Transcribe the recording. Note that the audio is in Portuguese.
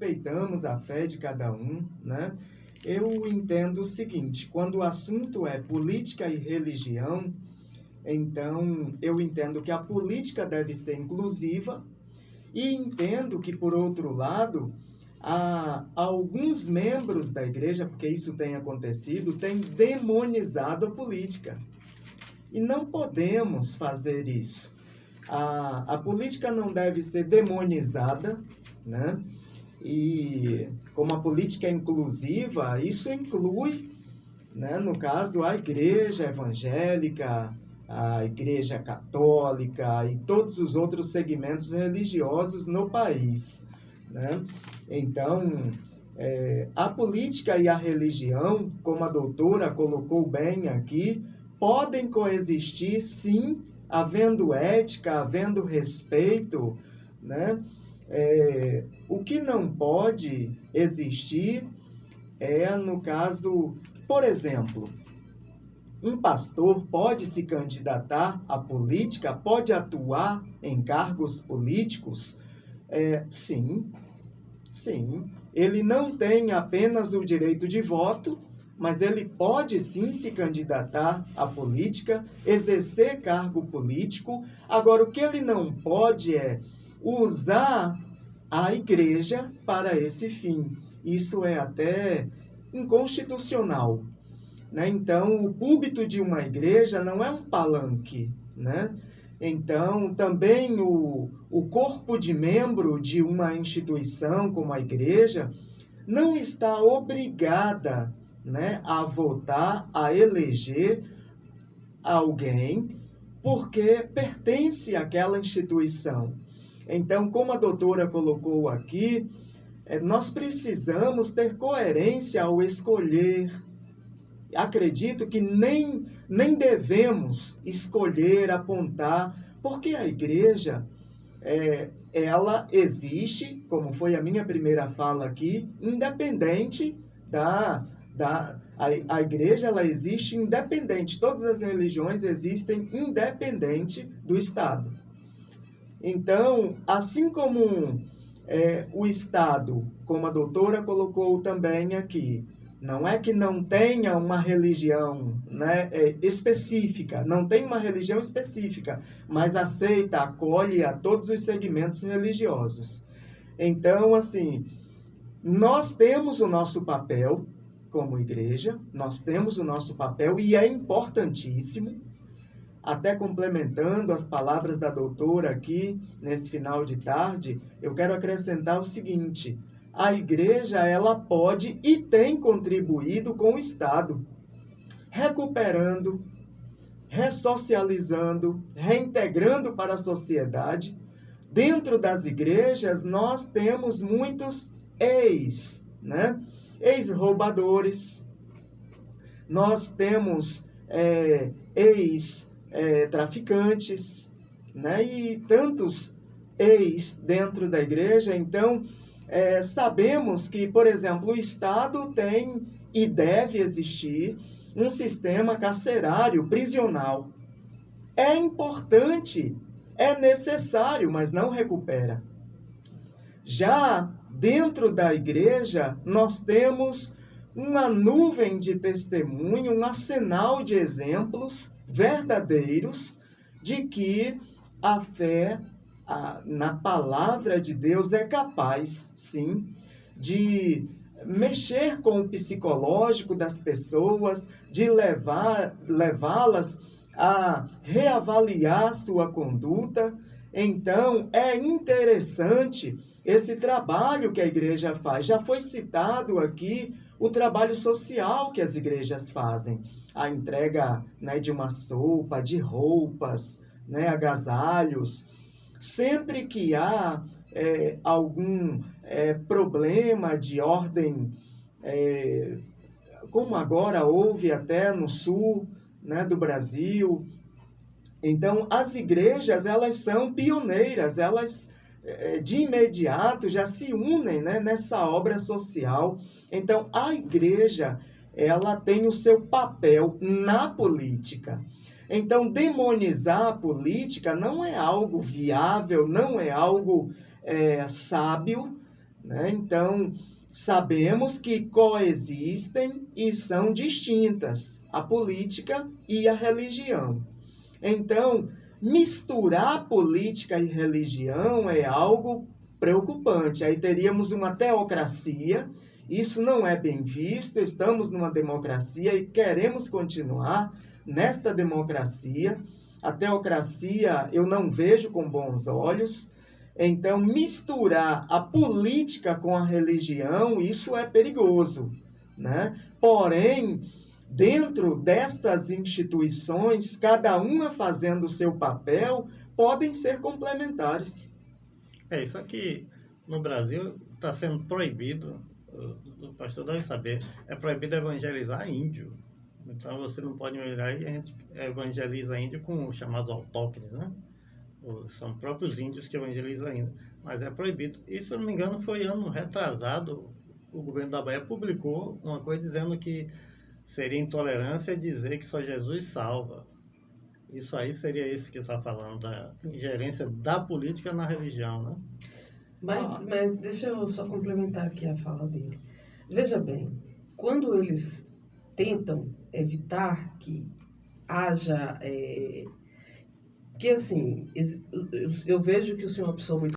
respeitamos a fé de cada um, né? Eu entendo o seguinte: quando o assunto é política e religião, então eu entendo que a política deve ser inclusiva e entendo que, por outro lado, alguns membros da igreja, porque isso tem acontecido, têm demonizado a política. E não podemos fazer isso. A política não deve ser demonizada, né? E como a política é inclusiva, isso inclui, né, no caso, a igreja evangélica, a igreja católica e todos os outros segmentos religiosos no país, né? Então, a política e a religião, como a doutora colocou bem aqui, podem coexistir, sim, havendo ética, havendo respeito, né? O que não pode existir no caso, por exemplo, um pastor pode se candidatar à política, pode atuar em cargos políticos? Sim, sim. Ele não tem apenas o direito de voto, mas ele pode sim se candidatar à política, exercer cargo político. Agora, o que ele não pode é usar a igreja para esse fim. Isso é até inconstitucional, né? Então, o púlpito de uma igreja não é um palanque, né? Então, também o corpo de membro de uma instituição como a igreja não está obrigada, né, a votar, a eleger alguém porque pertence àquela instituição. Então, como a doutora colocou aqui, nós precisamos ter coerência ao escolher. Acredito que nem devemos escolher, apontar, porque a igreja, ela existe, como foi a minha primeira fala aqui, independente a igreja, ela existe independente, todas as religiões existem independente do Estado. Então, assim como o Estado, como a doutora colocou também aqui, não é que não tenha uma religião, né, específica, não tem uma religião específica, mas aceita, acolhe a todos os segmentos religiosos. Então, assim, nós temos o nosso papel como igreja, nós temos o nosso papel e é importantíssimo, até complementando as palavras da doutora aqui, nesse final de tarde, eu quero acrescentar o seguinte: a igreja, ela pode e tem contribuído com o Estado, recuperando, ressocializando, reintegrando para a sociedade. Dentro das igrejas, nós temos muitos né? Ex-roubadores, nós temos ex-traficantes, né? E tantos ex dentro da igreja. Então, sabemos que, por exemplo, o Estado tem e deve existir um sistema carcerário, prisional. É importante, é necessário, mas não recupera. Já dentro da igreja, nós temos uma nuvem de testemunho, um arsenal de exemplos verdadeiros de que a fé na palavra de Deus é capaz, sim, de mexer com o psicológico das pessoas, de levá-las a reavaliar sua conduta. Então, é interessante esse trabalho que a igreja faz. Já foi citado aqui o trabalho social que as igrejas fazem. A entrega, né, de uma sopa, de roupas, né, agasalhos. Sempre que há algum problema de ordem, como agora houve até no sul, né, do Brasil, então as igrejas, elas são pioneiras, elas de imediato já se unem, né, nessa obra social. Então a igreja, ela tem o seu papel na política. Então, demonizar a política não é algo viável, não é algo sábio, né? Então, sabemos que coexistem e são distintas a política e a religião. Então, misturar política e religião é algo preocupante. Aí teríamos uma teocracia, isso não é bem visto, estamos numa democracia e queremos continuar nesta democracia. A teocracia eu não vejo com bons olhos. Então, misturar a política com a religião, isso é perigoso, né? Porém, dentro destas instituições, cada uma fazendo o seu papel, podem ser complementares. Isso aqui no Brasil está sendo proibido, o pastor deve saber, é proibido evangelizar índio. Então você não pode evangelizar, e a gente evangeliza índio com os chamados autóctones, né? São próprios índios que evangelizam ainda, mas é proibido. E se eu não me engano foi ano retrasado, o governo da Bahia publicou uma coisa dizendo que seria intolerância dizer que só Jesus salva. Isso aí seria esse que está falando, da ingerência da política na religião, né? Mas deixa eu só complementar aqui a fala dele. Veja bem, quando eles tentam evitar que haja... que assim, eu vejo que o senhor é uma pessoa muito